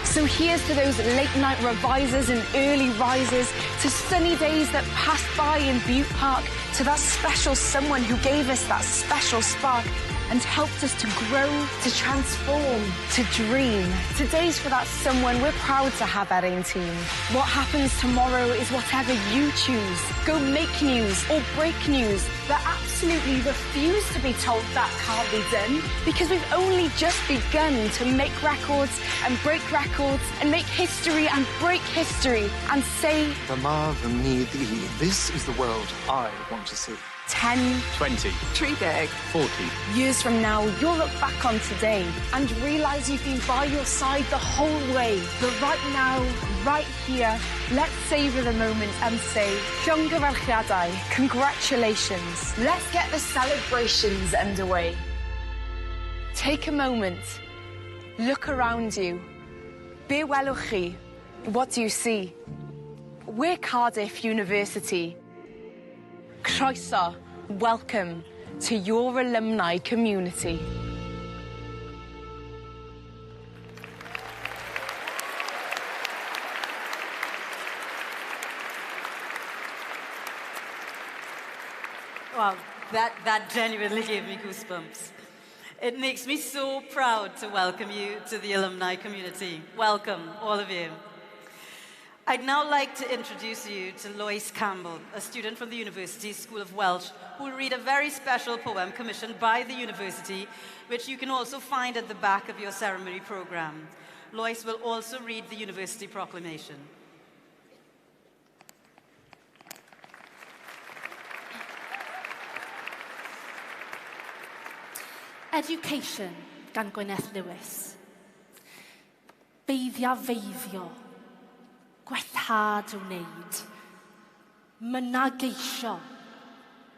So here's to those late-night revisers and early risers, to sunny days that passed by in Butte Park, to that special someone who gave us that special spark and helped us to grow, to transform, to dream. Today's for that someone we're proud to have at our team. What happens tomorrow is whatever you choose. Go make news or break news, but absolutely refuse to be told that can't be done, because we've only just begun to make records and break records and make history and break history and say, this is the world I want to see. 10, 20, 40. Years from now, you'll look back on today and realise you've been by your side the whole way. But right now, right here, let's savour the moment and say, Llongyfarchiadau, congratulations. Let's get the celebrations underway. Take a moment. Look around you. Be welwch chi. What do you see? We're Cardiff University. Croeso, welcome to your alumni community. Wow, that genuinely gave me goosebumps. It makes me so proud to welcome you to the alumni community. Welcome, all of you. I'd now like to introduce you to Lois Campbell, a student from the University's School of Welsh, who will read a very special poem commissioned by the university, which you can also find at the back of your ceremony program. Lois will also read the university proclamation. Education gan Gwyneth Lewis. Beiddiafeiddio, gwellhad wneud, mynageisio,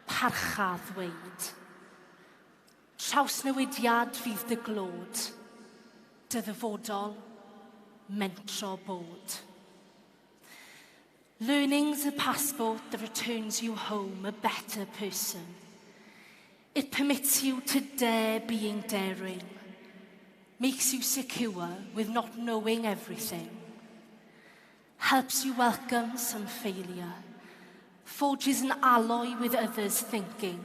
parchad ddweud. Trawsnewidiad fydd dy glod, dy ddyfodol, mentro bod. Learning's a passport that returns you home a better person. It permits you to dare being daring, makes you secure with not knowing everything, helps you welcome some failure, forges an alloy with others' thinking.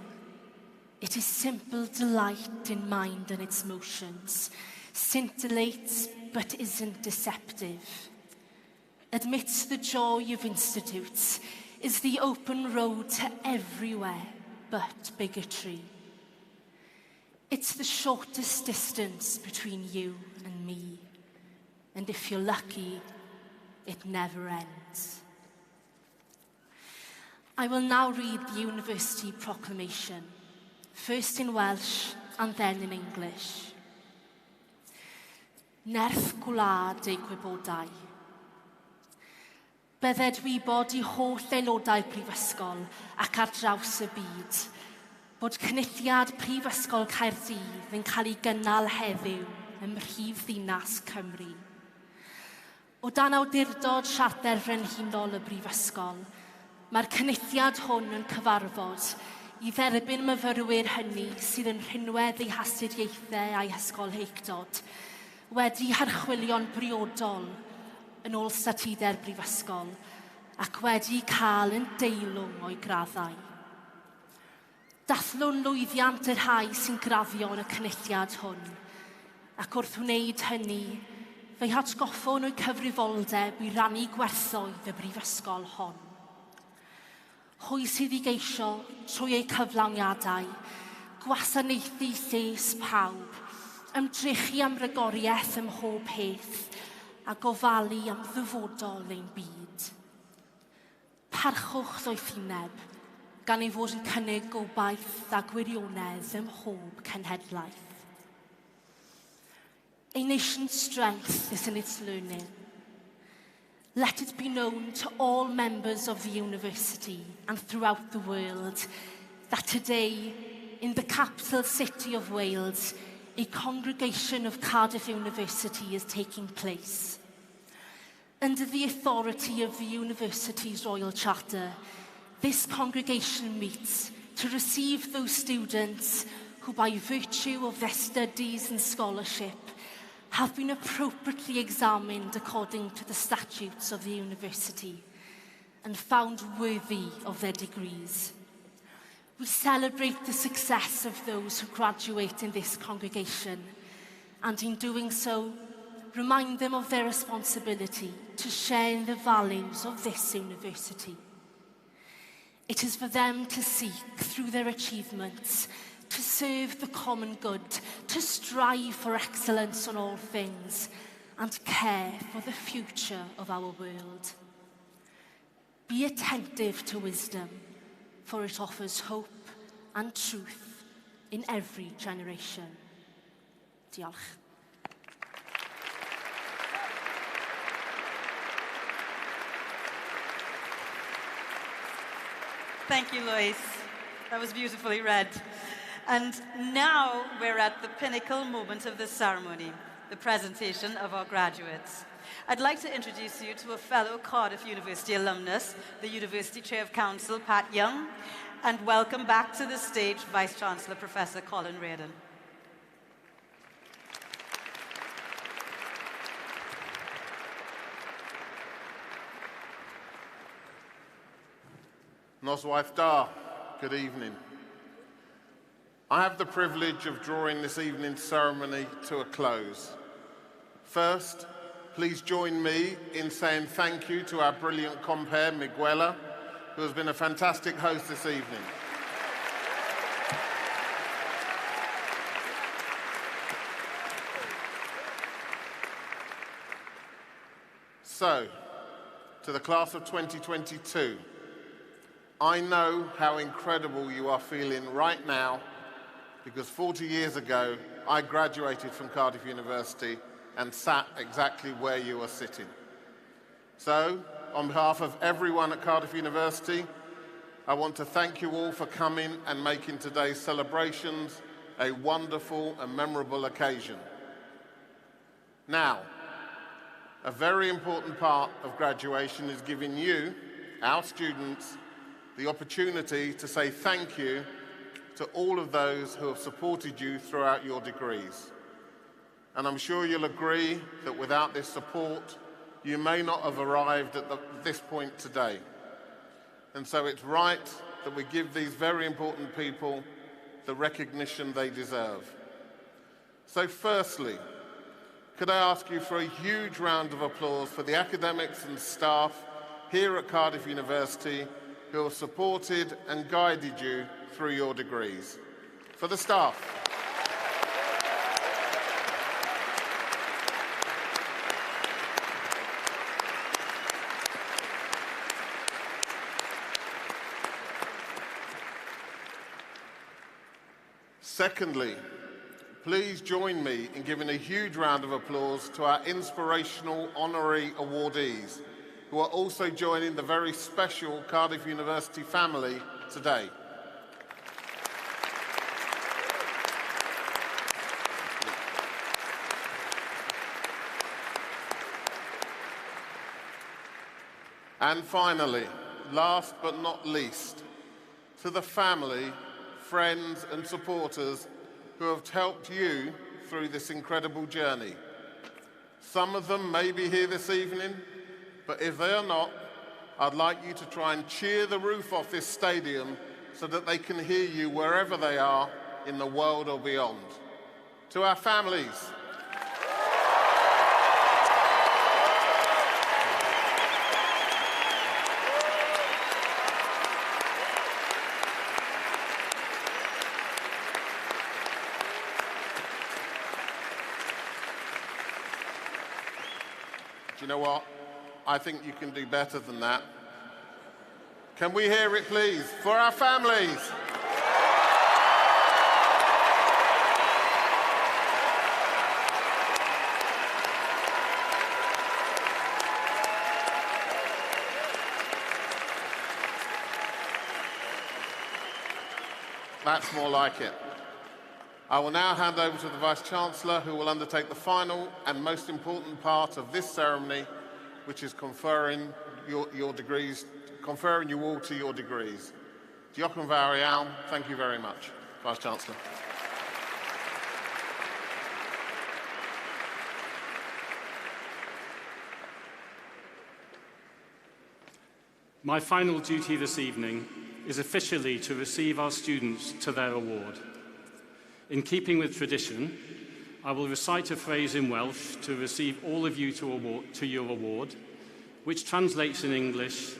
It is simple delight in mind and its motions, scintillates but isn't deceptive, admits the joy of institutes, is the open road to everywhere but bigotry. It's the shortest distance between you and me. And if you're lucky, it never ends. I will now read the University Proclamation, first in Welsh and then in English. Nerth gwlad eu gwybodau. Bydded wybod I holl aelodau'r Prifysgol ac ar draws y byd, bod cynulliad Prifysgol Caerdydd yn cael ei gynnal heddiw ym mhrif ddinas Cymru. O dan awdurdod Siarter Frenhinol y Brifysgol, mae'r cynulliad hwn yn cyfarfod I dderbyn myfyrwyr hynny sydd yn rhinwedd eu hastudiaethau a'i hysgolheictod, wedi harchwilio'n briodol yn ôl statudau'r Brifysgol ac wedi cael yn deilwng o'i graddau. Dathlwn lwyddiant yr rhai sy'n graddio yn y cynulliad hwn, ac wrth wneud hynny, fe'i hatgoffwn o'i cyfrifoldeb I rannu gwerthoedd y Brifysgol hon. Hwy sydd I geisio trwy eu cyflawniadau, gwasanaethu lles pawb, ymdrechu am rygoriaeth ym mhob peth, a gofalu am ddyfodol ein byd. Parchwch ddoethineb, gan ei fod yn cynnig gobaith a gwirionedd ym mhob cenhedlaeth. A nation's strength is in its learning. Let it be known to all members of the university and throughout the world that today, in the capital city of Wales, a congregation of Cardiff University is taking place. Under the authority of the university's Royal Charter, this congregation meets to receive those students who, by virtue of their studies and scholarship, have been appropriately examined according to the statutes of the university and found worthy of their degrees. We celebrate the success of those who graduate in this congregation, and in doing so, remind them of their responsibility to share in the values of this university. It is for them to seek, through their achievements, to serve the common good, to strive for excellence on all things, and care for the future of our world. Be attentive to wisdom, for it offers hope and truth in every generation. Diolch. Thank you, Lois. That was beautifully read. And now we're at the pinnacle moment of this ceremony, the presentation of our graduates. I'd like to introduce you to a fellow Cardiff University alumnus, the University Chair of Council, Pat Young, and welcome back to the stage Vice-Chancellor Professor Colin Reardon. Noswaith Da, good evening. I have the privilege of drawing this evening's ceremony to a close. First, please join me in saying thank you to our brilliant compere, Miguela, who has been a fantastic host this evening. So, to the class of 2022, I know how incredible you are feeling right now because 40 years ago, I graduated from Cardiff University and sat exactly where you are sitting. So, on behalf of everyone at Cardiff University, I want to thank you all for coming and making today's celebrations a wonderful and memorable occasion. Now, a very important part of graduation is giving you, our students, the opportunity to say thank you to all of those who have supported you throughout your degrees. And I'm sure you'll agree that without this support, you may not have arrived at this point today. And so it's right that we give these very important people the recognition they deserve. So firstly, could I ask you for a huge round of applause for the academics and staff here at Cardiff University who have supported and guided you through your degrees. For the staff. Secondly, please join me in giving a huge round of applause to our inspirational honorary awardees, who are also joining the very special Cardiff University family today. And finally, last but not least, to the family, friends and supporters who have helped you through this incredible journey. Some of them may be here this evening, but if they are not, I'd like you to try and cheer the roof off this stadium so that they can hear you wherever they are in the world or beyond. To our families. Do you know what? I think you can do better than that. Can we hear it, please, for our families? That's more like it. I will now hand over to the Vice-Chancellor, who will undertake the final and most important part of this ceremony, which is conferring your degrees, conferring you all to your degrees. Diolch yn fawr iawn. Thank you very much, Vice-Chancellor. My final duty this evening is officially to receive our students to their award. In keeping with tradition, I will recite a phrase in Welsh to receive all of you to your award, which translates in English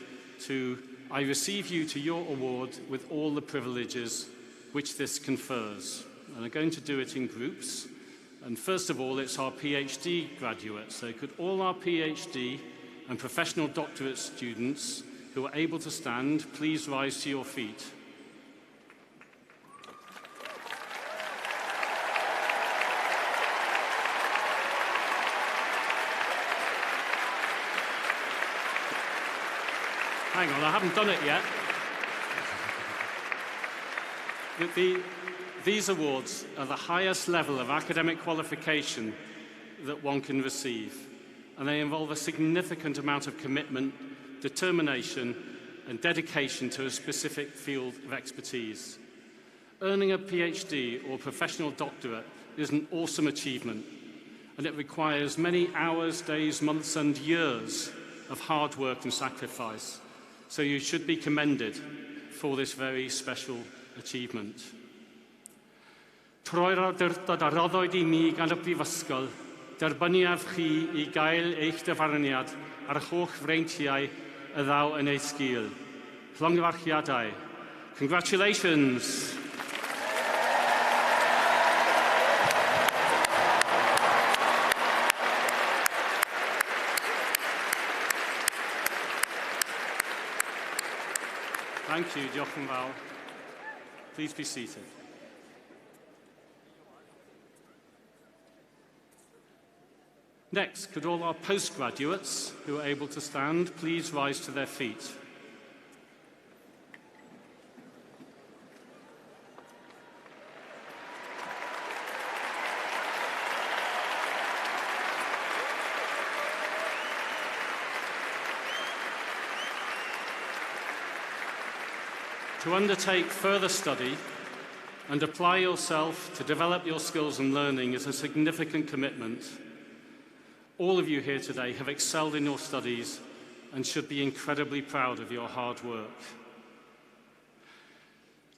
to, I receive you to your award with all the privileges which this confers. And I'm going to do it in groups. And first of all, it's our PhD graduates. So could all our PhD and professional doctorate students who are able to stand, please rise to your feet. Hang on, I haven't done it yet. These awards are the highest level of academic qualification that one can receive, and they involve a significant amount of commitment, determination, and dedication to a specific field of expertise. Earning a PhD or professional doctorate is an awesome achievement, and it requires many hours, days, months, and years of hard work and sacrifice. So you should be commended for this very special achievement. Troi'r awdurdod a roddwyd I mi gan y Brifysgol, derbyniaf chi I gael eich dyfarniad ar eich holl freintiau y ddaw yn ei sgil. Llongyfarchiadau. Congratulations! Thank you, diolch yn fawr. Please be seated. Next, could all our postgraduates who are able to stand please rise to their feet. To undertake further study and apply yourself to develop your skills and learning is a significant commitment. All of you here today have excelled in your studies and should be incredibly proud of your hard work.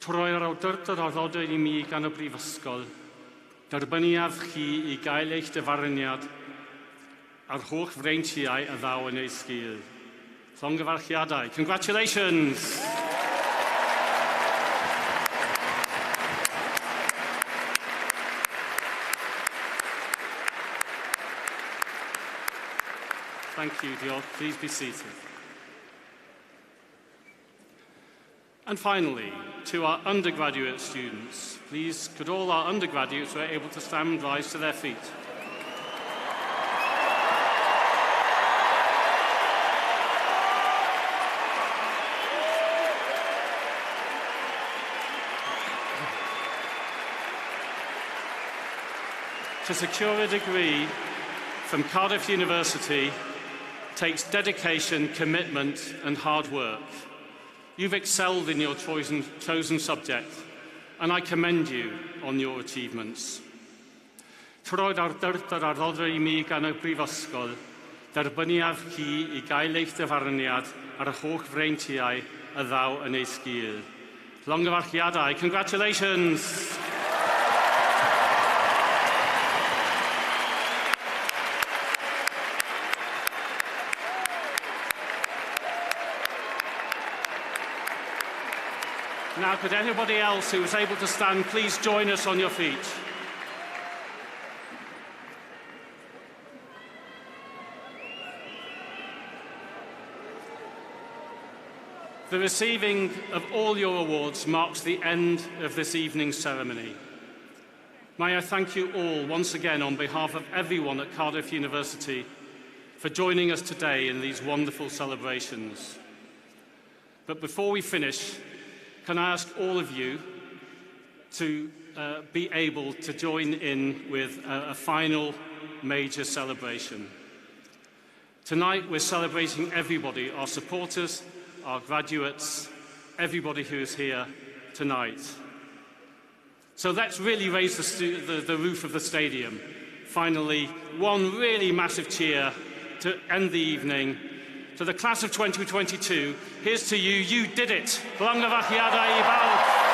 Troi'r awdurdod a roddwyd I mi gan y Brifysgol, derbyniaf chi I gael eich dyfarniad a'r holl freintiau y ddaw yn ei sgil. Llongyfarchiadau. Congratulations! Thank you, diolch. Please be seated. And finally, to our undergraduate students, please, could all our undergraduates who are able to stand rise to their feet? To secure a degree from Cardiff University takes dedication, commitment, and hard work. You've excelled in your chosen subject, and I commend you on your achievements. Troi'r awdurdod a roddwyd I mi gan y Brifysgol, derbyniaf chi I gael eich dyfarniad ar eich holl freintiau y ddaw yn ei sgil. Llongyfarchiadau. Congratulations! Now, could anybody else who is able to stand please join us on your feet? The receiving of all your awards marks the end of this evening's ceremony. May I thank you all once again on behalf of everyone at Cardiff University for joining us today in these wonderful celebrations. But before we finish, can I ask all of you to be able to join in with a final major celebration. Tonight we're celebrating everybody, our supporters, our graduates, everybody who is here tonight. So let's really raise the roof of the stadium. Finally, one really massive cheer to end the evening. To the class of 2022, here's to you, you did it. Llongyfarchiadau I bawb.